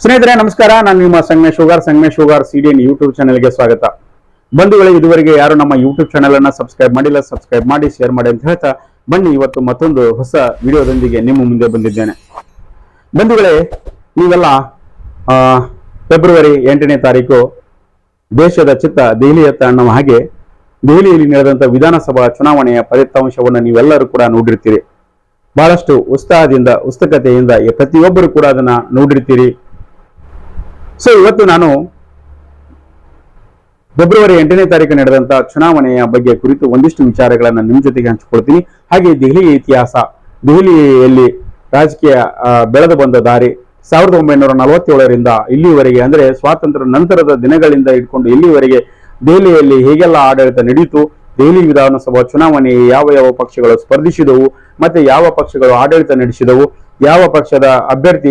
ಸ್ನೇಹಿತರೆ ನಮಸ್ಕಾರ. ನಾನು ನಿಮ್ಮ ಸಂಗಮೇಶ್ ಹೋಗಾರ್ ಸಿಡಿಎನ್ ಯೂಟ್ಯೂಬ್ ಚಾನೆಲ್ಗೆ ಸ್ವಾಗತ. ಬಂಧುಗಳೇ, ಇದುವರೆಗೆ ಯಾರು ನಮ್ಮ ಯೂಟ್ಯೂಬ್ ಚಾನೆಲ್ ಅನ್ನ ಸಬ್ಸ್ಕ್ರೈಬ್ ಮಾಡಿಲ್ಲ, ಸಬ್ಸ್ಕ್ರೈಬ್ ಮಾಡಿ, ಶೇರ್ ಮಾಡಿ ಅಂತ ಹೇಳ್ತಾ ಬನ್ನಿ ಇವತ್ತು ಮತ್ತೊಂದು ಹೊಸ ವಿಡಿಯೋದೊಂದಿಗೆ ನಿಮ್ಮ ಮುಂದೆ ಬಂದಿದ್ದೇನೆ. ಬಂಧುಗಳೇ, ನೀವೆಲ್ಲ ಫೆಬ್ರವರಿ 8ನೇ ತಾರೀಕು ದೇಶದ ಚಿತ್ತ ದೆಹಲಿಯತ್ತ ಅನ್ನುವ ಹಾಗೆ ದೆಹಲಿಯಲ್ಲಿ ನಡೆದಂತ ವಿಧಾನಸಭಾ ಚುನಾವಣೆಯ ಫಲಿತಾಂಶವನ್ನು ನೀವೆಲ್ಲರೂ ಕೂಡ ನೋಡಿರ್ತೀರಿ. ಬಹಳಷ್ಟು ಉತ್ಸಾಹದಿಂದ ಉತ್ಸುಕತೆಯಿಂದ ಪ್ರತಿಯೊಬ್ಬರು ಕೂಡ ಅದನ್ನ ನೋಡಿರ್ತೀರಿ. ಸೊ ಇವತ್ತು ನಾನು ಫೆಬ್ರವರಿ 8ನೇ ತಾರೀಕು ನಡೆದಂತ ಚುನಾವಣೆಯ ಬಗ್ಗೆ ಕುರಿತು ಒಂದಿಷ್ಟು ವಿಚಾರಗಳನ್ನ ನಿಮ್ಮ ಜೊತೆಗೆ ಹಂಚಿಕೊಳ್ತೀನಿ. ಹಾಗೆ ದೆಹಲಿಯ ಇತಿಹಾಸ, ದೆಹಲಿಯಲ್ಲಿ ರಾಜಕೀಯ ಬೆಳೆದು ಬಂದ ದಾರಿ 1947ರಿಂದ ಇಲ್ಲಿವರೆಗೆ, ಅಂದ್ರೆ ಸ್ವಾತಂತ್ರ್ಯ ನಂತರದ ದಿನಗಳಿಂದ ಇಟ್ಕೊಂಡು ಇಲ್ಲಿವರೆಗೆ ದೆಹಲಿಯಲ್ಲಿ ಹೇಗೆಲ್ಲ ಆಡಳಿತ ನಡೆಯಿತು, ದೆಹಲಿ ವಿಧಾನಸಭಾ ಚುನಾವಣೆ ಯಾವ ಪಕ್ಷಗಳು ಸ್ಪರ್ಧಿಸಿದವು, ಮತ್ತೆ ಯಾವ ಪಕ್ಷಗಳು ಆಡಳಿತ ನಡೆಸಿದವು, ಯಾವ ಪಕ್ಷದ ಅಭ್ಯರ್ಥಿ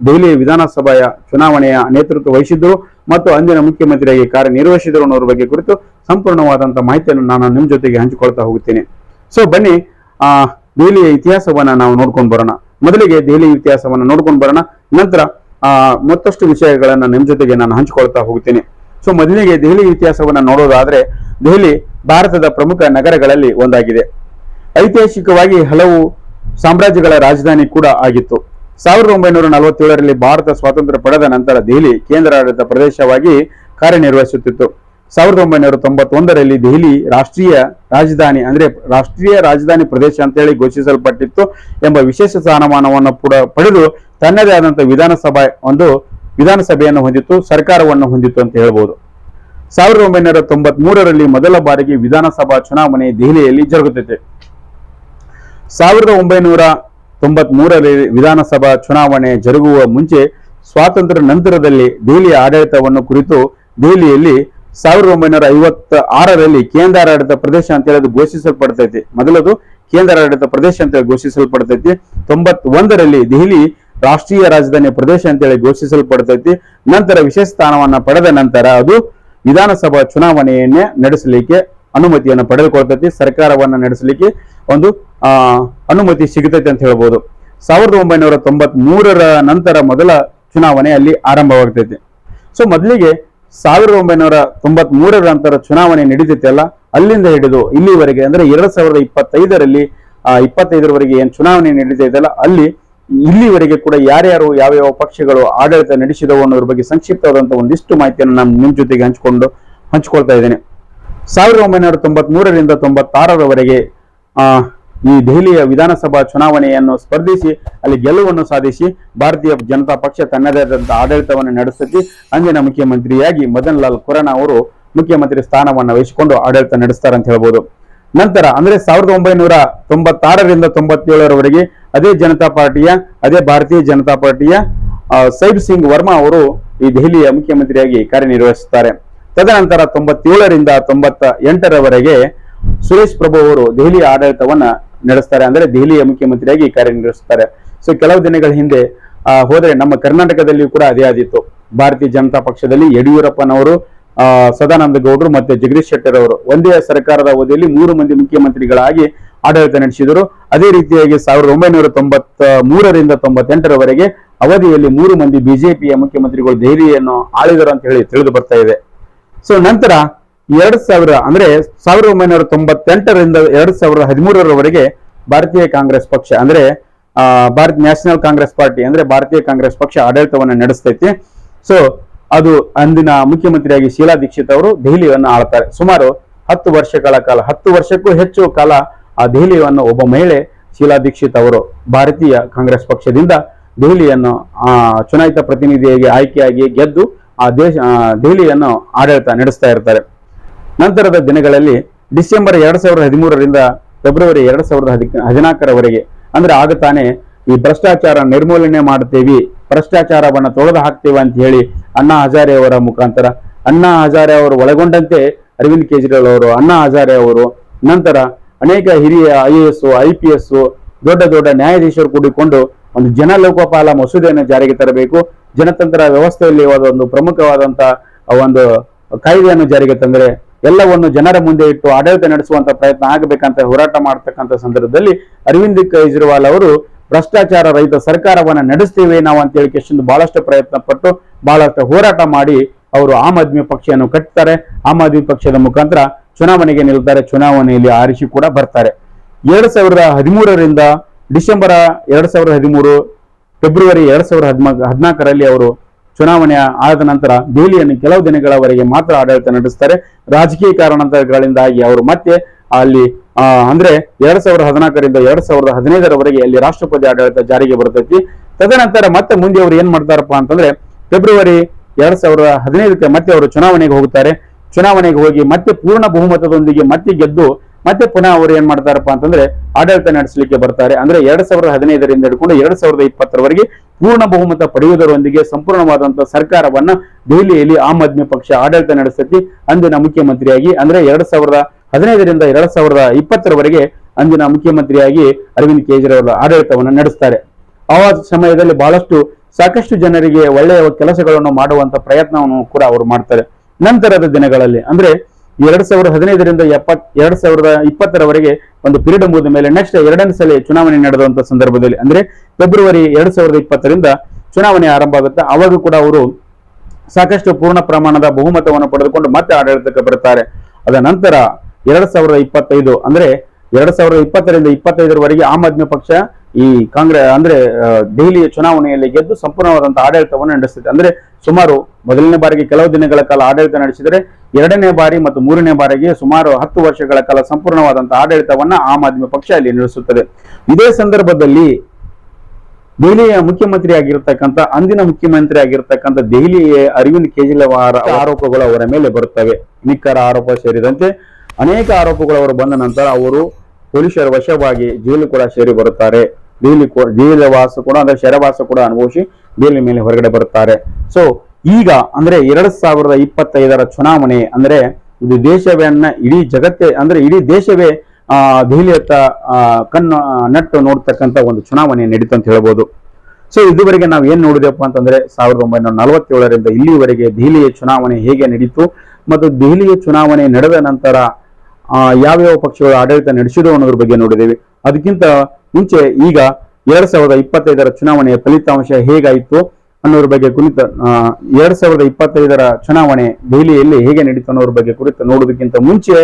ದೆಹಲಿ ವಿಧಾನಸಭೆಯ ಚುನಾವಣೆಯ ನೇತೃತ್ವ ವಹಿಸಿದ್ರು ಮತ್ತು ಅಂದಿನ ಮುಖ್ಯಮಂತ್ರಿಯಾಗಿ ಕಾರ್ಯನಿರ್ವಹಿಸಿದ್ರು ಅನ್ನೋದ್ರ ಬಗ್ಗೆ ಕುರಿತು ಸಂಪೂರ್ಣವಾದಂತಹ ಮಾಹಿತಿಯನ್ನು ನಾನು ನಿಮ್ಮ ಜೊತೆಗೆ ಹಂಚಿಕೊಳ್ತಾ ಹೋಗ್ತೀನಿ. ಸೊ ಬನ್ನಿ, ದೆಹಲಿಯ ಇತಿಹಾಸವನ್ನ ನಾವು ನೋಡ್ಕೊಂಡು ಬರೋಣ. ಮೊದಲಿಗೆ ದೆಹಲಿ ಇತಿಹಾಸವನ್ನ ನೋಡ್ಕೊಂಡು ಬರೋಣ, ನಂತರ ಮತ್ತಷ್ಟು ವಿಷಯಗಳನ್ನ ನಿಮ್ಮ ಜೊತೆಗೆ ನಾನು ಹಂಚಿಕೊಳ್ತಾ ಹೋಗ್ತೀನಿ. ಸೊ ಮೊದಲಿಗೆ ದೆಹಲಿ ಇತಿಹಾಸವನ್ನ ನೋಡೋದಾದ್ರೆ, ದೆಹಲಿ ಭಾರತದ ಪ್ರಮುಖ ನಗರಗಳಲ್ಲಿ ಒಂದಾಗಿದೆ. ಐತಿಹಾಸಿಕವಾಗಿ ಹಲವು ಸಾಮ್ರಾಜ್ಯಗಳ ರಾಜಧಾನಿ ಕೂಡ ಆಗಿತ್ತು. 1947ರಲ್ಲಿ ಭಾರತ ಸ್ವಾತಂತ್ರ್ಯ ಪಡೆದ ನಂತರ ದೆಹಲಿ ಕೇಂದ್ರಾಡಳಿತ ಪ್ರದೇಶವಾಗಿ ಕಾರ್ಯನಿರ್ವಹಿಸುತ್ತಿತ್ತು. 1991ರಲ್ಲಿ ದೆಹಲಿ ರಾಷ್ಟ್ರೀಯ ರಾಜಧಾನಿ, ಅಂದ್ರೆ ರಾಷ್ಟ್ರೀಯ ರಾಜಧಾನಿ ಪ್ರದೇಶ ಅಂತೇಳಿ ಘೋಷಿಸಲ್ಪಟ್ಟಿತ್ತು ಎಂಬ ವಿಶೇಷ ಸ್ಥಾನಮಾನವನ್ನು ಕೂಡ ಪಡೆದು ತನ್ನದೇ ಆದಂತಹ ವಿಧಾನಸಭೆಯನ್ನು ಹೊಂದಿತ್ತು, ಸರ್ಕಾರವನ್ನು ಹೊಂದಿತ್ತು ಅಂತ ಹೇಳ್ಬೋದು. 1993ರಲ್ಲಿ ಮೊದಲ ಬಾರಿಗೆ ವಿಧಾನಸಭಾ ಚುನಾವಣೆ ದೆಹಲಿಯಲ್ಲಿ ಜರುಗುತ್ತಿದೆ. 1993ರಲ್ಲಿ ವಿಧಾನಸಭಾ ಚುನಾವಣೆ ಜರುಗುವ ಮುಂಚೆ ಸ್ವಾತಂತ್ರ್ಯ ನಂತರದಲ್ಲಿ ದೆಹಲಿಯ ಆಡಳಿತವನ್ನು ಕುರಿತು ದೆಹಲಿಯಲ್ಲಿ 1956ರಲ್ಲಿ ಕೇಂದ್ರಾಡಳಿತ ಪ್ರದೇಶ ಅಂತ ಹೇಳಿ ಘೋಷಿಸಲ್ಪಡ್ತೈತಿ. ಮೊದಲದು ಕೇಂದ್ರಾಡಳಿತ ಪ್ರದೇಶ ಅಂತ ಹೇಳಿ ಘೋಷಿಸಲ್ಪಡ್ತೈತಿ. 91ರಲ್ಲಿ ದೆಹಲಿ ರಾಷ್ಟ್ರೀಯ ರಾಜಧಾನಿ ಪ್ರದೇಶ ಅಂತೇಳಿ ಘೋಷಿಸಲ್ಪಡ್ತೈತಿ. ನಂತರ ವಿಶೇಷ ಸ್ಥಾನವನ್ನ ಪಡೆದ ನಂತರ ಅದು ವಿಧಾನಸಭಾ ಚುನಾವಣೆಯನ್ನೇ ನಡೆಸಲಿಕ್ಕೆ ಅನುಮತಿಯನ್ನು ಪಡೆದುಕೊಳ್ತೈತಿ, ಸರ್ಕಾರವನ್ನ ನಡೆಸಲಿಕ್ಕೆ ಒಂದು ಅನುಮತಿ ಸಿಗುತ್ತೈತೆ ಅಂತ ಹೇಳ್ಬೋದು. 1993ರ ನಂತರ ಮೊದಲ ಚುನಾವಣೆ ಅಲ್ಲಿ ಆರಂಭವಾಗ್ತೈತಿ. ಸೊ ಮೊದಲಿಗೆ 1993ರ ನಂತರ ಚುನಾವಣೆ ನಡೀತೈತಲ್ಲ, ಅಲ್ಲಿಂದ ಹಿಡಿದು ಇಲ್ಲಿವರೆಗೆ ಅಂದ್ರೆ 2025ರವರೆಗೆ ಏನ್ ಚುನಾವಣೆ ನಡೀತೈತಲ್ಲ, ಇಲ್ಲಿವರೆಗೆ ಕೂಡ ಯಾರ್ಯಾರು ಯಾವ ಪಕ್ಷಗಳು ಆಡಳಿತ ನಡೆಸಿದವು ಅನ್ನೋದ್ರ ಬಗ್ಗೆ ಸಂಕ್ಷಿಪ್ತವಾದಂತಹ ಒಂದಿಷ್ಟು ಮಾಹಿತಿಯನ್ನು ನಾನು ನಿಮ್ ಜೊತೆಗೆ ಹಂಚಿಕೊಳ್ತಾ ಇದ್ದೇನೆ. 1993ರಿಂದ 96ರವರೆಗೆ ಈ ದೆಹಲಿಯ ವಿಧಾನಸಭಾ ಚುನಾವಣೆಯನ್ನು ಸ್ಪರ್ಧಿಸಿ ಅಲ್ಲಿ ಗೆಲುವನ್ನು ಸಾಧಿಸಿ ಭಾರತೀಯ ಜನತಾ ಪಕ್ಷ ತನ್ನದೇ ಆದಂತಹ ಆಡಳಿತವನ್ನು ನಡೆಸುತ್ತಿ ಅಂದಿನ ಮುಖ್ಯಮಂತ್ರಿಯಾಗಿ ಮದನ್ ಲಾಲ್ ಖುರಾನಾ ಅವರು ಮುಖ್ಯಮಂತ್ರಿ ಸ್ಥಾನವನ್ನು ವಹಿಸಿಕೊಂಡು ಆಡಳಿತ ನಡೆಸ್ತಾರೆ ಅಂತ ಹೇಳ್ಬೋದು. ನಂತರ ಅಂದ್ರೆ 1996ರಿಂದ 97ರವರೆಗೆ ಅದೇ ಭಾರತೀಯ ಜನತಾ ಪಾರ್ಟಿಯ ಸೈಬ್ ಸಿಂಗ್ ವರ್ಮಾ ಅವರು ಈ ದೆಹಲಿಯ ಮುಖ್ಯಮಂತ್ರಿಯಾಗಿ ಕಾರ್ಯನಿರ್ವಹಿಸುತ್ತಾರೆ. ತದನಂತರ 97ರಿಂದ 98ರವರೆಗೆ ಸುರೇಶ್ ಪ್ರಭು ಅವರು ದೆಹಲಿಯ ಆಡಳಿತವನ್ನ ನಡೆಸ್ತಾರೆ, ಅಂದ್ರೆ ದೆಹಲಿಯ ಮುಖ್ಯಮಂತ್ರಿಯಾಗಿ ಕಾರ್ಯನಿರ್ವಹಿಸುತ್ತಾರೆ. ಸೊ ಕೆಲವು ದಿನಗಳ ಹಿಂದೆ ಹೋದ್ರೆ ನಮ್ಮ ಕರ್ನಾಟಕದಲ್ಲಿಯೂ ಕೂಡ ಅದೇ ಆದಿತ್ತು. ಭಾರತೀಯ ಜನತಾ ಪಕ್ಷದಲ್ಲಿ ಯಡಿಯೂರಪ್ಪನವರು, ಸದಾನಂದ ಗೌಡರು ಮತ್ತೆ ಜಗದೀಶ್ ಶೆಟ್ಟರ್ ಅವರು ಒಂದೇ ಸರ್ಕಾರದ ಅವಧಿಯಲ್ಲಿ 3 ಮಂದಿ ಮುಖ್ಯಮಂತ್ರಿಗಳಾಗಿ ಆಡಳಿತ ನಡೆಸಿದರು. ಅದೇ ರೀತಿಯಾಗಿ 1993ರಿಂದ 98ರವರೆಗೆ ಅವಧಿಯಲ್ಲಿ 3 ಮಂದಿ ಬಿಜೆಪಿಯ ಮುಖ್ಯಮಂತ್ರಿಗಳು ದೆಹಲಿಯನ್ನು ಆಳಿದರು ಅಂತ ಹೇಳಿ ತಿಳಿದು ಬರ್ತಾ ಇದೆ. ಸೊ ನಂತರ 2000 ಅಂದ್ರೆ 1998ರಿಂದ 2013ರವರೆಗೆ ಭಾರತೀಯ ಕಾಂಗ್ರೆಸ್ ಪಕ್ಷ ಅಂದ್ರೆ ಭಾರತ್ ನ್ಯಾಷನಲ್ ಕಾಂಗ್ರೆಸ್ ಪಾರ್ಟಿ ಅಂದ್ರೆ ಭಾರತೀಯ ಕಾಂಗ್ರೆಸ್ ಪಕ್ಷ ಆಡಳಿತವನ್ನು ನಡೆಸ್ತೈತಿ. ಸೊ ಅದು ಅಂದಿನ ಮುಖ್ಯಮಂತ್ರಿಯಾಗಿ ಶೀಲಾ ದೀಕ್ಷಿತ್ ಅವರು ದೆಹಲಿಯನ್ನು ಆಳ್ತಾರೆ. ಸುಮಾರು 10 ವರ್ಷಕ್ಕೂ ಹೆಚ್ಚು ಕಾಲ ಆ ದೆಹಲಿಯನ್ನು ಒಬ್ಬ ಮಹಿಳೆ ಶೀಲಾ ದೀಕ್ಷಿತ್ ಅವರು ಭಾರತೀಯ ಕಾಂಗ್ರೆಸ್ ಪಕ್ಷದಿಂದ ದೆಹಲಿಯನ್ನು ಚುನಾಯಿತ ಪ್ರತಿನಿಧಿಯಾಗಿ ಆಯ್ಕೆಯಾಗಿ ಗೆದ್ದು ದೆಹಲಿಯನ್ನು ಆಡಳಿತ ನಡೆಸ್ತಾ ಇರ್ತಾರೆ. ನಂತರದ ದಿನಗಳಲ್ಲಿ ಡಿಸೆಂಬರ್ 2013ರಿಂದ ಫೆಬ್ರವರಿ 2014ರವರೆಗೆ ಅಂದ್ರೆ ಆಗ ತಾನೇ ಈ ಭ್ರಷ್ಟಾಚಾರ ನಿರ್ಮೂಲನೆ ಮಾಡ್ತೇವಿ, ಭ್ರಷ್ಟಾಚಾರವನ್ನ ತೊಳೆದು ಹಾಕ್ತೇವೆ ಅಂತ ಹೇಳಿ ಅಣ್ಣಾ ಹಜಾರೆ ಅವರ ಮುಖಾಂತರ, ಅಣ್ಣಾ ಹಜಾರೆ ಅವರು ಒಳಗೊಂಡಂತೆ ಅರವಿಂದ್ ಕೇಜ್ರಿವಾಲ್ ಅವರು, ಅಣ್ಣಾ ಹಜಾರೆ ಅವರು, ನಂತರ ಅನೇಕ ಹಿರಿಯ IAS IPS ದೊಡ್ಡ ನ್ಯಾಯಾಧೀಶರು ಕೂಡಿಕೊಂಡು ಒಂದು ಜನ ಲೋಕಪಾಲ ಮಸೂದೆಯನ್ನು ಜಾರಿಗೆ ತರಬೇಕು, ಜನತಂತ್ರ ವ್ಯವಸ್ಥೆಯಲ್ಲಿ ಒಂದು ಪ್ರಮುಖವಾದಂತಹ ಒಂದು ಕಾಯ್ದೆಯನ್ನು ಜಾರಿಗೆ ತಂದರೆ ಎಲ್ಲವನ್ನು ಜನರ ಮುಂದೆ ಇಟ್ಟು ಆಡಳಿತ ನಡೆಸುವಂತ ಪ್ರಯತ್ನ ಆಗಬೇಕಂತ ಹೋರಾಟ ಮಾಡತಕ್ಕಂಥ ಸಂದರ್ಭದಲ್ಲಿ ಅರವಿಂದ್ ಕೇಜ್ರಿವಾಲ್ ಅವರು ಭ್ರಷ್ಟಾಚಾರ ರಹಿತ ಸರ್ಕಾರವನ್ನ ನಡೆಸ್ತೇವೆ ನಾವು ಅಂತ ಹೇಳಿ ಎಷ್ಟು ಬಹಳಷ್ಟು ಪ್ರಯತ್ನ ಪಟ್ಟು ಬಹಳಷ್ಟು ಹೋರಾಟ ಮಾಡಿ ಅವರು ಆಮ್ ಆದ್ಮಿ ಪಕ್ಷವನ್ನು ಕಟ್ತಾರೆ. ಆಮ್ ಆದ್ಮಿ ಪಕ್ಷದ ಮುಖಾಂತರ ಚುನಾವಣೆಗೆ ನಿಲ್ತಾರೆ, ಚುನಾವಣೆಯಲ್ಲಿ ಆರಿಸಿ ಕೂಡ ಬರ್ತಾರೆ. 2013ರಿಂದ ಡಿಸೆಂಬರ್ 2013 ಫೆಬ್ರವರಿ 2014ರಲ್ಲಿ ಅವರು ಚುನಾವಣೆ ಆದ ನಂತರ ದೆಹಲಿಯನ್ನು ಕೆಲವು ದಿನಗಳವರೆಗೆ ಮಾತ್ರ ಆಡಳಿತ ನಡೆಸ್ತಾರೆ. ರಾಜಕೀಯ ಕಾರಣಗಳಿಂದಾಗಿ ಅವರು ಮತ್ತೆ ಅಲ್ಲಿ ಅಂದ್ರೆ 2014ರಿಂದ 2015ರವರೆಗೆ ಅಲ್ಲಿ ರಾಷ್ಟ್ರಪತಿ ಆಡಳಿತ ಜಾರಿಗೆ ಬರ್ತೈತಿ. ತದನಂತರ ಮತ್ತೆ ಮುಂದೆ ಅವರು ಏನ್ ಮಾಡ್ತಾರಪ್ಪ ಅಂತಂದ್ರೆ ಫೆಬ್ರವರಿ 2015ಕ್ಕೆ ಮತ್ತೆ ಅವರು ಚುನಾವಣೆಗೆ ಹೋಗುತ್ತಾರೆ. ಚುನಾವಣೆಗೆ ಹೋಗಿ ಮತ್ತೆ ಪೂರ್ಣ ಬಹುಮತದೊಂದಿಗೆ ಮತ್ತೆ ಗೆದ್ದು ಮತ್ತೆ ಪುನಃ ಅವರು ಏನ್ ಮಾಡ್ತಾರಪ್ಪ ಅಂತಂದ್ರೆ ಆಡಳಿತ ನಡೆಸಲಿಕ್ಕೆ ಬರ್ತಾರೆ. ಅಂದ್ರೆ 2015ರಿಂದ ಹಿಡ್ಕೊಂಡು 2020ರವರೆಗೆ ಪೂರ್ಣ ಬಹುಮತ ಪಡೆಯುವುದರೊಂದಿಗೆ ಸಂಪೂರ್ಣವಾದಂತಹ ಸರ್ಕಾರವನ್ನ ದೆಹಲಿಯಲ್ಲಿ ಆಮ್ ಆದ್ಮಿ ಪಕ್ಷ ಆಡಳಿತ ನಡೆಸತಿ. ಅಂದಿನ ಮುಖ್ಯಮಂತ್ರಿಯಾಗಿ ಅಂದ್ರೆ 2015ರಿಂದ 2020ರವರೆಗೆ ಅಂದಿನ ಮುಖ್ಯಮಂತ್ರಿಯಾಗಿ ಅರವಿಂದ್ ಕೇಜ್ರಿವಾಲ್ ಆಡಳಿತವನ್ನು ನಡೆಸ್ತಾರೆ. ಆ ಸಮಯದಲ್ಲಿ ಬಹಳಷ್ಟು ಸಾಕಷ್ಟು ಜನರಿಗೆ ಒಳ್ಳೆಯ ಕೆಲಸಗಳನ್ನು ಮಾಡುವಂತ ಪ್ರಯತ್ನವನ್ನು ಕೂಡ ಅವರು ಮಾಡ್ತಾರೆ. ನಂತರದ ದಿನಗಳಲ್ಲಿ ಅಂದ್ರೆ 2015ರಿಂದ 2020ರವರೆಗೆ ಒಂದು ಪೀರಿಯಡ್ ಮುಗಿದ ಮೇಲೆ ನೆಕ್ಸ್ಟ್ ಎರಡನೇ ಸಲ ಚುನಾವಣೆ ನಡೆದಂತ ಸಂದರ್ಭದಲ್ಲಿ ಅಂದ್ರೆ ಫೆಬ್ರವರಿ 2020ರಿಂದ ಚುನಾವಣೆ ಆರಂಭ ಆಗುತ್ತೆ. ಅವಾಗ ಕೂಡ ಅವರು ಸಾಕಷ್ಟು ಪೂರ್ಣ ಪ್ರಮಾಣದ ಬಹುಮತವನ್ನು ಪಡೆದುಕೊಂಡು ಮತ್ತೆ ಆಡಳಿತಕ್ಕೆ ಬರುತ್ತಾರೆ. ಅದ ನಂತರ 2025 ಅಂದ್ರೆ 2020ರಿಂದ 25ರವರೆಗೆ ಆಮ್ ಆದ್ಮಿ ಪಕ್ಷ ಈ ಕಾಂಗ್ರೆಸ್ ಅಂದ್ರೆ ದೆಹಲಿಯ ಚುನಾವಣೆಯಲ್ಲಿ ಗೆದ್ದು ಸಂಪೂರ್ಣವಾದಂತಹ ಆಡಳಿತವನ್ನು ನಡೆಸುತ್ತೆ. ಅಂದ್ರೆ ಸುಮಾರು ಮೊದಲನೇ ಬಾರಿಗೆ ಕೆಲವು ದಿನಗಳ ಕಾಲ ಆಡಳಿತ ನಡೆಸಿದರೆ ಎರಡನೇ ಬಾರಿ ಮತ್ತು ಮೂರನೇ ಬಾರಿಗೆ ಸುಮಾರು 10 ವರ್ಷಗಳ ಕಾಲ ಸಂಪೂರ್ಣವಾದಂತಹ ಆಡಳಿತವನ್ನ ಆಮ್ ಆದ್ಮಿ ಪಕ್ಷ ಅಲ್ಲಿ ನಡೆಸುತ್ತದೆ. ಇದೇ ಸಂದರ್ಭದಲ್ಲಿ ದೆಹಲಿಯ ಮುಖ್ಯಮಂತ್ರಿ ಆಗಿರತಕ್ಕಂಥ ಅಂದಿನ ಮುಖ್ಯಮಂತ್ರಿ ಆಗಿರತಕ್ಕಂಥ ದೆಹಲಿಯ ಅರವಿಂದ್ ಕೇಜ್ರಿವಾಲ್ ಆರೋಪಗಳು ಅವರ ಮೇಲೆ ಬರುತ್ತವೆ. ನಿಖರ ಆರೋಪ ಸೇರಿದಂತೆ ಅನೇಕ ಆರೋಪಗಳು ಅವರು ಬಂದ ನಂತರ ಅವರು ಪೊಲೀಸರ ವಶವಾಗಿ ಜೈಲು ಕೂಡ ಸೇರಿ ಬರುತ್ತಾರೆ. ಜೈಲವಾಸ ಕೂಡ ಅಂದ್ರೆ ಶರವಾಸ ಕೂಡ ಅನುಭವಿಸಿ ಬೇಲಿ ಮೇಲೆ ಹೊರಗಡೆ ಬರುತ್ತಾರೆ. ಸೊ ಈಗ ಅಂದ್ರೆ 2025ರ ಚುನಾವಣೆ ಅಂದ್ರೆ ಇದು ದೇಶವನ್ನ ಇಡೀ ಜಗತ್ತೇ ಅಂದ್ರೆ ಇಡೀ ದೇಶವೇ ದೆಹಲಿಯತ್ತ ಕಣ್ಣು ನಟ್ಟು ನೋಡ್ತಕ್ಕಂಥ ಒಂದು ಚುನಾವಣೆ ನಡೀತು ಅಂತ ಹೇಳ್ಬೋದು. ಸೊ ಇದುವರೆಗೆ ನಾವು ಏನ್ ನೋಡಿದೆಪ್ಪ ಅಂತಂದ್ರೆ 1947ರಿಂದ ಇಲ್ಲಿವರೆಗೆ ದೆಹಲಿಯ ಚುನಾವಣೆ ಹೇಗೆ ನಡೀತು ಮತ್ತು ದೆಹಲಿಯ ಚುನಾವಣೆ ನಡೆದ ನಂತರ ಯಾವ್ಯಾವ ಪಕ್ಷಗಳು ಆಡಳಿತ ನಡೆಸಿದವು ಅನ್ನೋದ್ರ ಬಗ್ಗೆ ನೋಡಿದ್ದೇವೆ. ಅದಕ್ಕಿಂತ ಮುಂಚೆ ಈಗ 2025ರ ಚುನಾವಣೆಯ ಫಲಿತಾಂಶ ಹೇಗಾಯಿತು ಅನ್ನೋದ್ರ ಬಗ್ಗೆ ಕುರಿತ 2025ರ ಚುನಾವಣೆ ದೆಹಲಿಯಲ್ಲಿ ಹೇಗೆ ನಡೀತು ಅನ್ನೋದ್ರ ಬಗ್ಗೆ ಕುರಿತು ನೋಡೋದಕ್ಕಿಂತ ಮುಂಚೆ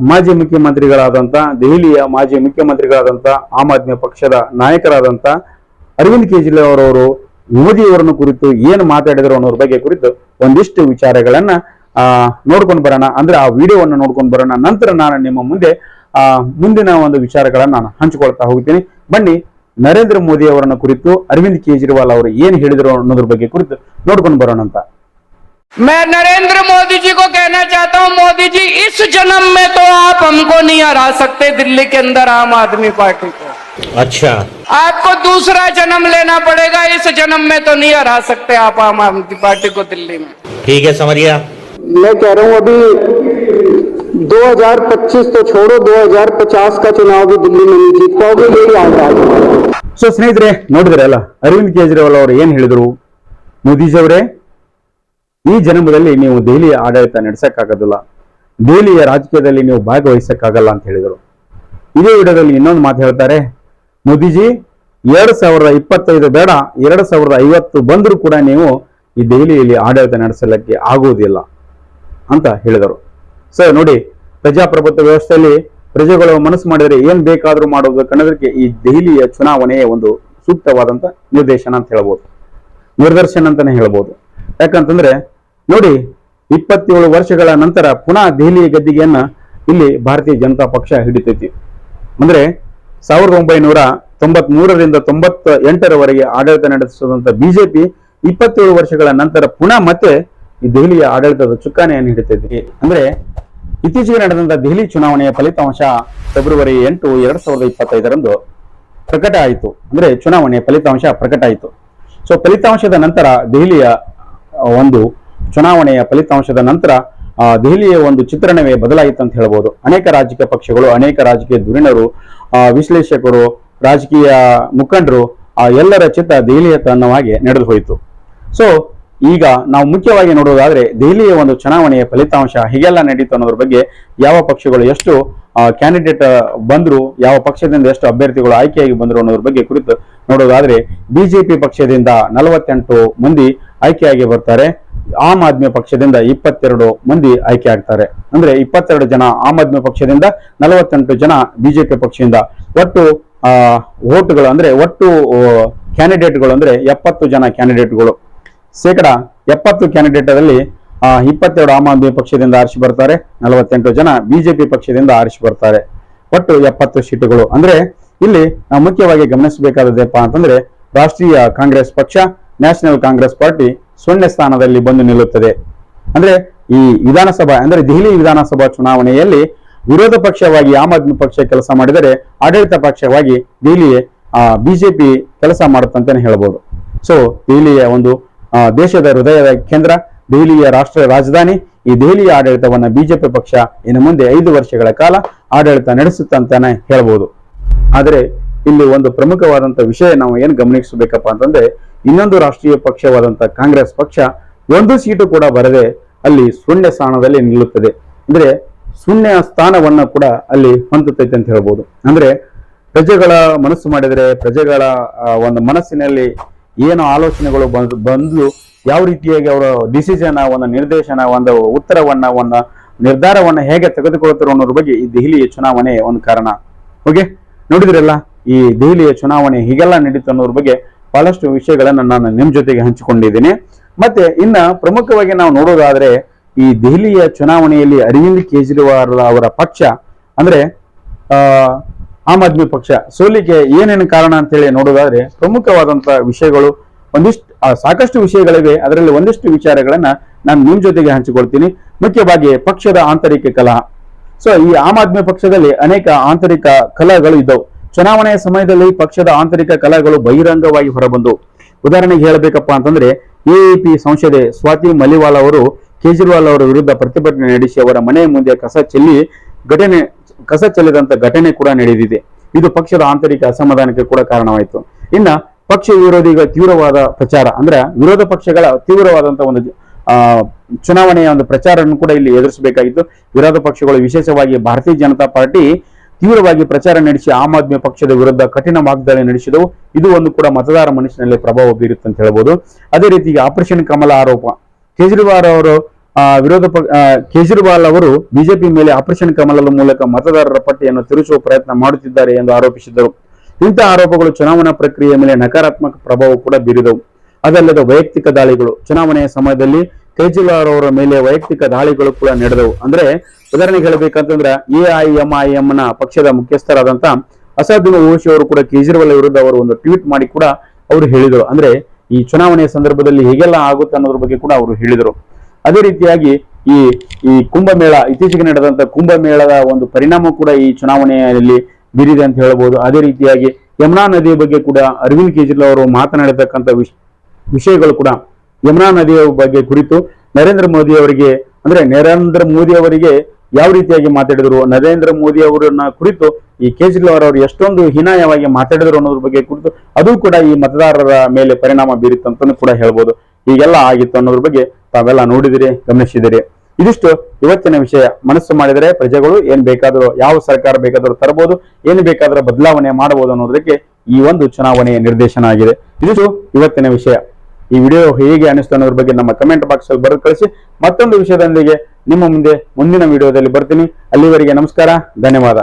ಮಾಜಿ ಮುಖ್ಯಮಂತ್ರಿಗಳಾದಂತ ದೆಹಲಿಯ ಮಾಜಿ ಮುಖ್ಯಮಂತ್ರಿಗಳಾದಂತ ಆಮ್ ಆದ್ಮಿ ಪಕ್ಷದ ನಾಯಕರಾದಂತ ಅರವಿಂದ್ ಕೇಜ್ರಿವಾಲ್ ಅವರು ಮೋದಿಯವರನ್ನು ಕುರಿತು ಏನು ಮಾತಾಡಿದರು ಅನ್ನೋದ್ರ ಬಗ್ಗೆ ಕುರಿತು ಒಂದಿಷ್ಟು ವಿಚಾರಗಳನ್ನ ನೋಡ್ಕೊಂಡು ಬರೋಣ. ಅಂದ್ರೆ ಆ ವಿಡಿಯೋವನ್ನು ನೋಡ್ಕೊಂಡು ಬರೋಣ. ನಂತರ ನಾನು ನಿಮ್ಮ ಮುಂದೆ ಮುಂದಿನ ಒಂದು ವಿಚಾರಗಳನ್ನ ನಾನು ಹಂಚಿಕೊಳ್ತಾ ಹೋಗ್ತೀನಿ. ಬನ್ನಿ ನರೇಂದ್ರ ಮೋದಿ ಅವರನ್ನ ಕುರಿತು ಅರವಿಂದ್ ಕೇಜ್ರಿವಾಲ್ ಅವರು ಏನ್ ಹೇಳಿದರು ಅನ್ನೋದ್ರ ಬಗ್ಗೆ ಕುರಿತು ನೋಡ್ಕೊಂಡು ಬರೋಣ ಅಂತ. मैं नरेंद्र मोदी जी को कहना चाहता हूं, मोदी जी इस जन्म में तो आप हमको नहीं हरा सकते दिल्ली के अंदर आम आदमी पार्टी को। अच्छा, आपको दूसरा जन्म लेना पड़ेगा, इस जन्म में तो नहीं हरा सकते आप आम आदमी पार्टी को दिल्ली में। ठीक है, समझ गया। मैं कह रहा हूं अभी 2025 तो छोड़ो, 2050 का चुनाव भी दिल्ली में नहीं जीत पाओगे, यही आवाज। ಸೊ ಸ್ನೇಹಿತರೆ ನೋಡಿದ್ರಲ್ಲ ಅರವಿಂದ್ ಕೇಜ್ರಿವಾಲ್ ಅವರು ಏನ್ ಹೇಳಿದ್ರು. ಮೋದಿಜಿ ಅವರೇ, ಈ ಜನ್ಮದಲ್ಲಿ ನೀವು ದೆಹಲಿಯ ಆಡಳಿತ ನಡೆಸಕ್ಕಾಗೋದಿಲ್ಲ, ದೆಹಲಿಯ ರಾಜಕೀಯದಲ್ಲಿ ನೀವು ಭಾಗವಹಿಸಕ್ಕಾಗಲ್ಲ ಅಂತ ಹೇಳಿದರು. ಇದೇ ವಿಡಿಯೋದಲ್ಲಿ ಇನ್ನೊಂದು ಮಾತು ಹೇಳ್ತಾರೆ. ಮೋದಿಜಿ 2025 ಬೇಡ, 2050 ಬಂದರೂ ಕೂಡ ನೀವು ಈ ದೆಹಲಿಯಲ್ಲಿ ಆಡಳಿತ ನಡೆಸಲಿಕ್ಕೆ ಆಗುವುದಿಲ್ಲ ಅಂತ ಹೇಳಿದರು. ಸೊ ನೋಡಿ, ಪ್ರಜಾಪ್ರಭುತ್ವ ವ್ಯವಸ್ಥೆಯಲ್ಲಿ ಪ್ರಜೆಗಳು ಮನಸ್ಸು ಮಾಡಿದರೆ ಏನ್ ಬೇಕಾದ್ರೂ ಮಾಡುವುದು ಕನ್ನಡಕ್ಕೆ ಈ ದೆಹಲಿಯ ಚುನಾವಣೆಯ ಒಂದು ಸೂಕ್ತವಾದಂತ ನಿರ್ದೇಶನ ಅಂತ ಹೇಳ್ಬೋದು, ನಿರ್ದರ್ಶನ ಅಂತಾನೆ ಹೇಳ್ಬೋದು. ಯಾಕಂತಂದ್ರೆ ನೋಡಿ, 27 ವರ್ಷಗಳ ನಂತರ ಪುನಃ ದೆಹಲಿಯ ಗದ್ದಿಗೆಯನ್ನ ಇಲ್ಲಿ ಭಾರತೀಯ ಜನತಾ ಪಕ್ಷ ಹಿಡಿತೈತಿ. ಅಂದ್ರೆ 1993ರಿಂದ 98ರವರೆಗೆ ಆಡಳಿತ ನಡೆಸಿದಂತ ಬಿಜೆಪಿ 27 ವರ್ಷಗಳ ನಂತರ ಪುನಃ ಮತ್ತೆ ಈ ದೆಹಲಿಯ ಆಡಳಿತದ ಚುಕ್ಕಾಣಿಯನ್ನು ಹಿಡಿತೈತಿ. ಅಂದ್ರೆ ಇತ್ತೀಚೆಗೆ ನಡೆದಂತ ದೆಹಲಿ ಚುನಾವಣೆಯ ಫಲಿತಾಂಶ ಫೆಬ್ರವರಿ 8, 2025ರಂದು ಪ್ರಕಟ ಆಯಿತು. ಅಂದ್ರೆ ಚುನಾವಣೆಯ ಫಲಿತಾಂಶ ಪ್ರಕಟ ಆಯಿತು. ಸೊ ಫಲಿತಾಂಶದ ನಂತರ ದೆಹಲಿಯ ಒಂದು ಚುನಾವಣೆಯ ಫಲಿತಾಂಶದ ನಂತರ ದೆಹಲಿಯ ಒಂದು ಚಿತ್ರಣವೇ ಬದಲಾಯಿತು ಅಂತ ಹೇಳ್ಬೋದು. ಅನೇಕ ರಾಜಕೀಯ ಪಕ್ಷಗಳು, ಅನೇಕ ರಾಜಕೀಯ ಧುರೀಣರು, ವಿಶ್ಲೇಷಕರು, ರಾಜಕೀಯ ಮುಖಂಡರು ಎಲ್ಲರ ಚಿತ್ತ ದೆಹಲಿಯ ತನ್ನವಾಗಿ ನಡೆದು ಹೋಯಿತು. ಸೊ ಈಗ ನಾವು ಮುಖ್ಯವಾಗಿ ನೋಡುವುದಾದ್ರೆ ದೆಹಲಿಯ ಒಂದು ಚುನಾವಣೆಯ ಫಲಿತಾಂಶ ಹೀಗೆಲ್ಲ ನಡೀತು ಅನ್ನೋದ್ರ ಬಗ್ಗೆ, ಯಾವ ಪಕ್ಷಗಳು ಎಷ್ಟು ಕ್ಯಾಂಡಿಡೇಟ್ ಬಂದ್ರು, ಯಾವ ಪಕ್ಷದಿಂದ ಎಷ್ಟು ಅಭ್ಯರ್ಥಿಗಳು ಆಯ್ಕೆಯಾಗಿ ಬಂದ್ರು ಅನ್ನೋದ್ರ ಬಗ್ಗೆ ಕುರಿತು ನೋಡೋದಾದ್ರೆ, ಬಿಜೆಪಿ ಪಕ್ಷದಿಂದ 48 ಮಂದಿ ಆಯ್ಕೆಯಾಗಿ ಬರ್ತಾರೆ. ಆಮ್ ಆದ್ಮಿ ಪಕ್ಷದಿಂದ 22 ಮಂದಿ ಆಯ್ಕೆ ಆಗ್ತಾರೆ. ಅಂದ್ರೆ 22 ಜನ ಆಮ್ ಆದ್ಮಿ ಪಕ್ಷದಿಂದ, 48 ಜನ ಬಿಜೆಪಿ ಪಕ್ಷದಿಂದ. ಒಟ್ಟು ವೋಟ್ಗಳು ಅಂದ್ರೆ ಒಟ್ಟು ಕ್ಯಾಂಡಿಡೇಟ್ಗಳು ಅಂದ್ರೆ 70 ಜನ ಕ್ಯಾಂಡಿಡೇಟ್ಗಳು. ಶೇಕಡ 70 ಕ್ಯಾಂಡಿಡೇಟ್ ಅಲ್ಲಿ 22 ಆಮ್ ಆದ್ಮಿ ಪಕ್ಷದಿಂದ ಆರಿಸಿ ಬರ್ತಾರೆ, 48 ಜನ ಬಿಜೆಪಿ ಪಕ್ಷದಿಂದ ಆರಿಸಿ ಬರ್ತಾರೆ. ಒಟ್ಟು 70 ಸೀಟುಗಳು. ಅಂದ್ರೆ ಇಲ್ಲಿ ನಾವು ಮುಖ್ಯವಾಗಿ ಗಮನಿಸಬೇಕಾದದ್ದೇಪ್ಪ ಅಂತಂದ್ರೆ, ರಾಷ್ಟ್ರೀಯ ಕಾಂಗ್ರೆಸ್ ಪಕ್ಷ, ನ್ಯಾಷನಲ್ ಕಾಂಗ್ರೆಸ್ ಪಾರ್ಟಿ 0 ಸ್ಥಾನದಲ್ಲಿ ಬಂದು ನಿಲ್ಲುತ್ತದೆ. ಅಂದ್ರೆ ಈ ವಿಧಾನಸಭಾ ಅಂದ್ರೆ ದೆಹಲಿ ವಿಧಾನಸಭಾ ಚುನಾವಣೆಯಲ್ಲಿ ವಿರೋಧ ಪಕ್ಷವಾಗಿ ಆಮ್ ಆದ್ಮಿ ಪಕ್ಷ ಕೆಲಸ ಮಾಡಿದರೆ, ಆಡಳಿತ ಪಕ್ಷವಾಗಿ ದೆಹಲಿ ಬಿಜೆಪಿ ಕೆಲಸ ಮಾಡುತ್ತಂತಾನೆ ಹೇಳ್ಬೋದು. ಸೊ ದೆಹಲಿಯ ಒಂದು ದೇಶದ ಹೃದಯದ ಕೇಂದ್ರ, ದೆಹಲಿಯ ರಾಷ್ಟ್ರ ರಾಜಧಾನಿ. ಈ ದೆಹಲಿಯ ಆಡಳಿತವನ್ನ ಬಿಜೆಪಿ ಪಕ್ಷ ಇನ್ನು ಮುಂದೆ 5 ವರ್ಷಗಳ ಕಾಲ ಆಡಳಿತ ನಡೆಸುತ್ತಂತಾನೆ ಹೇಳ್ಬೋದು. ಆದರೆ ಇಲ್ಲಿ ಒಂದು ಪ್ರಮುಖವಾದಂತ ವಿಷಯ ನಾವು ಏನು ಗಮನಿಸಬೇಕಪ್ಪ ಅಂತಂದ್ರೆ, ಇನ್ನೊಂದು ರಾಷ್ಟ್ರೀಯ ಪಕ್ಷವಾದಂತ ಕಾಂಗ್ರೆಸ್ ಪಕ್ಷ 1 ಸೀಟು ಕೂಡ ಬರದೆ ಅಲ್ಲಿ 0 ಸ್ಥಾನದಲ್ಲಿ ನಿಲ್ಲುತ್ತದೆ. ಅಂದ್ರೆ 0 ಸ್ಥಾನವನ್ನ ಕೂಡ ಅಲ್ಲಿ ಹೊಂದುತ್ತೈತೆ ಅಂತ ಹೇಳ್ಬೋದು. ಅಂದ್ರೆ ಪ್ರಜೆಗಳ ಮನಸ್ಸು ಮಾಡಿದರೆ, ಪ್ರಜೆಗಳ ಒಂದು ಮನಸ್ಸಿನಲ್ಲಿ ಏನು ಆಲೋಚನೆಗಳು ಬಂದು ಯಾವ ರೀತಿಯಾಗಿ ಅವರ ಡಿಸಿಷನ್, ಒಂದು ನಿರ್ದೇಶನ, ಒಂದು ಉತ್ತರವನ್ನ, ಒಂದು ನಿರ್ಧಾರವನ್ನ ಹೇಗೆ ತೆಗೆದುಕೊಳ್ತಾರೆ ಅನ್ನೋದ್ರ ಬಗ್ಗೆ ಈ ದೆಹಲಿಯ ಚುನಾವಣೆ ಒಂದು ಕಾರಣ. ಓಕೆ, ನೋಡಿದ್ರಲ್ಲ ಈ ದೆಹಲಿಯ ಚುನಾವಣೆ ಹೀಗೆಲ್ಲ ನಡೀತು ಅನ್ನೋದ್ರ ಬಗ್ಗೆ ಬಹಳಷ್ಟು ವಿಷಯಗಳನ್ನ ನಾನು ನಿಮ್ ಜೊತೆಗೆ ಹಂಚಿಕೊಂಡಿದ್ದೀನಿ. ಮತ್ತೆ ಇನ್ನ ಪ್ರಮುಖವಾಗಿ ನಾವು ನೋಡೋದಾದ್ರೆ, ಈ ದೆಹಲಿಯ ಚುನಾವಣೆಯಲ್ಲಿ ಅರವಿಂದ್ ಕೇಜ್ರಿವಾಲ್ ಅವರ ಪಕ್ಷ ಅಂದ್ರೆ ಆಮ್ ಆದ್ಮಿ ಪಕ್ಷ ಸೋಲಿಗೆ ಏನೇನು ಕಾರಣ ಅಂತ ಹೇಳಿ ನೋಡೋದಾದ್ರೆ, ಪ್ರಮುಖವಾದಂತ ವಿಷಯಗಳು ಸಾಕಷ್ಟು ವಿಷಯಗಳಿವೆ. ಅದರಲ್ಲಿ ಒಂದಿಷ್ಟು ವಿಚಾರಗಳನ್ನ ನಾನು ನಿಮ್ ಜೊತೆಗೆ ಹಂಚಿಕೊಳ್ತೀನಿ. ಮುಖ್ಯವಾಗಿ ಪಕ್ಷದ ಆಂತರಿಕ ಕಲಹ. ಸೊ ಈ ಆಮ್ ಆದ್ಮಿ ಪಕ್ಷದಲ್ಲಿ ಅನೇಕ ಆಂತರಿಕ ಕಲಹಗಳು ಇದ್ದವು. ಚುನಾವಣೆಯ ಸಮಯದಲ್ಲಿ ಪಕ್ಷದ ಆಂತರಿಕ ಕಲಹಗಳು ಬಹಿರಂಗವಾಗಿ ಹೊರಬಂದು. ಉದಾಹರಣೆಗೆ ಹೇಳಬೇಕಪ್ಪ ಅಂತಂದ್ರೆ, ಎಎಪಿ ಸಂಸದೆ ಸ್ವಾತಿ ಮಲಿವಾಲ್ ಅವರು ಕೇಜ್ರಿವಾಲ್ ಅವರ ವಿರುದ್ಧ ಪ್ರತಿಭಟನೆ ನಡೆಸಿ ಅವರ ಮನೆಯ ಮುಂದೆ ಕಸ ಚೆಲ್ಲಿದಂತ ಘಟನೆ ಕೂಡ ನಡೆದಿದೆ. ಇದು ಪಕ್ಷದ ಆಂತರಿಕ ಅಸಮಾಧಾನಕ್ಕೆ ಕೂಡ ಕಾರಣವಾಯಿತು. ಇನ್ನ ಪಕ್ಷ ವಿರೋಧಿಗಳ ತೀವ್ರವಾದ ಪ್ರಚಾರ ಅಂದ್ರೆ ವಿರೋಧ ಪಕ್ಷಗಳ ತೀವ್ರವಾದಂತ ಒಂದು ಚುನಾವಣೆಯ ಒಂದು ಪ್ರಚಾರವನ್ನು ಕೂಡ ಇಲ್ಲಿ ಎದುರಿಸಬೇಕಾಗಿತ್ತು. ವಿರೋಧ ಪಕ್ಷಗಳು, ವಿಶೇಷವಾಗಿ ಭಾರತೀಯ ಜನತಾ ಪಾರ್ಟಿ ತೀವ್ರವಾಗಿ ಪ್ರಚಾರ ನಡೆಸಿ ಆಮ್ ಆದ್ಮಿ ಪಕ್ಷದ ವಿರುದ್ಧ ಕಠಿಣ ವಾಗ್ದಾಳಿ ನಡೆಸಿದವು. ಇದು ಒಂದು ಕೂಡ ಮತದಾರ ಮನಸ್ಸಿನಲ್ಲಿ ಪ್ರಭಾವ ಬೀರುತ್ತೆ ಅಂತ ಹೇಳ್ಬೋದು. ಅದೇ ರೀತಿ ಆಪರೇಷನ್ ಕಮಲ ಆರೋಪ, ಕೇಜ್ರಿವಾಲ್ ಅವರು ಬಿಜೆಪಿ ಮೇಲೆ ಆಪರೇಷನ್ ಕಮಲದ ಮೂಲಕ ಮತದಾರರ ಪಟ್ಟಿಯನ್ನು ತಿರುಚುವ ಪ್ರಯತ್ನ ಮಾಡುತ್ತಿದ್ದಾರೆ ಎಂದು ಆರೋಪಿಸಿದ್ದರು. ಇಂತಹ ಆರೋಪಗಳು ಚುನಾವಣಾ ಪ್ರಕ್ರಿಯೆಯ ಮೇಲೆ ನಕಾರಾತ್ಮಕ ಪ್ರಭಾವ ಕೂಡ ಬೀರಿದವು. ಅದಲ್ಲದೆ ವೈಯಕ್ತಿಕ ದಾಳಿಗಳು, ಚುನಾವಣೆಯ ಸಮಯದಲ್ಲಿ ಕೇಜ್ರಿವಾಲ್ ಅವರ ಮೇಲೆ ವೈಯಕ್ತಿಕ ದಾಳಿಗಳು ಕೂಡ ನಡೆದವು. ಅಂದ್ರೆ ಉದಾಹರಣೆಗೆ ಹೇಳಬೇಕಂತಂದ್ರೆ, AIMIM ನ ಪಕ್ಷದ ಮುಖ್ಯಸ್ಥರಾದಂತ ಅಸಾದುದ್ದೀನ್ ಓವೈಸಿ ಅವರು ಕೂಡ ಕೇಜ್ರಿವಾಲ್ ವಿರುದ್ಧ ಅವರು ಒಂದು ಟ್ವೀಟ್ ಮಾಡಿ ಕೂಡ ಅವರು ಹೇಳಿದರು. ಅಂದ್ರೆ ಈ ಚುನಾವಣೆಯ ಸಂದರ್ಭದಲ್ಲಿ ಹೇಗೆಲ್ಲ ಆಗುತ್ತೆ ಅನ್ನೋದ್ರ ಬಗ್ಗೆ ಕೂಡ ಅವರು ಹೇಳಿದರು. ಅದೇ ರೀತಿಯಾಗಿ ಈ ಕುಂಭಮೇಳ, ಇತ್ತೀಚೆಗೆ ನಡೆದಂತ ಕುಂಭಮೇಳದ ಒಂದು ಪರಿಣಾಮ ಕೂಡ ಈ ಚುನಾವಣೆಯಲ್ಲಿ ಬೀರಿದೆ ಅಂತ ಹೇಳ್ಬೋದು. ಅದೇ ರೀತಿಯಾಗಿ ಯಮುನಾ ನದಿಯ ಬಗ್ಗೆ ಕೂಡ ಅರವಿಂದ್ ಕೇಜ್ರಿವಾಲ್ ಅವರು ಮಾತನಾಡಿರ್ತಕ್ಕಂಥ ವಿಷಯಗಳು ಕೂಡ, ಯಮುನಾ ನದಿಯ ಬಗ್ಗೆ ಕುರಿತು ನರೇಂದ್ರ ಮೋದಿ ಅವರಿಗೆ ಯಾವ ರೀತಿಯಾಗಿ ಮಾತಾಡಿದರು, ನರೇಂದ್ರ ಮೋದಿ ಅವರನ್ನ ಕುರಿತು ಈ ಕೇಜ್ರಿವಾಲ್ ಅವರು ಎಷ್ಟೊಂದು ಹೀನಾಯವಾಗಿ ಮಾತಾಡಿದ್ರು ಅನ್ನೋದ್ರ ಬಗ್ಗೆ ಕುರಿತು ಅದು ಕೂಡ ಈ ಮತದಾರರ ಮೇಲೆ ಪರಿಣಾಮ ಬೀರಿತ್ತು ಅಂತಾನು ಕೂಡ ಹೇಳ್ಬೋದು. ಹೀಗೆಲ್ಲ ಆಗಿತ್ತು ಅನ್ನೋದ್ರ ಬಗ್ಗೆ ತಾವೆಲ್ಲ ನೋಡಿದಿರಿ, ಗಮನಿಸಿದಿರಿ. ಇದಿಷ್ಟು ಇವತ್ತಿನ ವಿಷಯ. ಮನಸ್ಸು ಮಾಡಿದರೆ ಪ್ರಜೆಗಳು ಏನ್ ಬೇಕಾದರೂ, ಯಾವ ಸರ್ಕಾರ ಬೇಕಾದರೂ ತರಬಹುದು, ಏನು ಬೇಕಾದರೂ ಬದಲಾವಣೆ ಮಾಡಬಹುದು ಅನ್ನೋದಕ್ಕೆ ಈ ಒಂದು ಚುನಾವಣೆಯ ನಿರ್ದೇಶನ ಆಗಿದೆ. ಇದಿಷ್ಟು ಇವತ್ತಿನ ವಿಷಯ. ಈ ವಿಡಿಯೋ ಹೇಗೆ ಅನಿಸ್ತು ಅನ್ನೋದ್ರ ಬಗ್ಗೆ ನಮ್ಮ ಕಮೆಂಟ್ ಬಾಕ್ಸ್ ಅಲ್ಲಿ ಬರೆದು ಕಳಿಸಿ. ಮತ್ತೊಂದು ವಿಷಯದೊಂದಿಗೆ ನಿಮ್ಮ ಮುಂದೆ ಮುಂದಿನ ವಿಡಿಯೋದಲ್ಲಿ ಬರ್ತೀನಿ. ಅಲ್ಲಿವರೆಗೆ ನಮಸ್ಕಾರ, ಧನ್ಯವಾದ.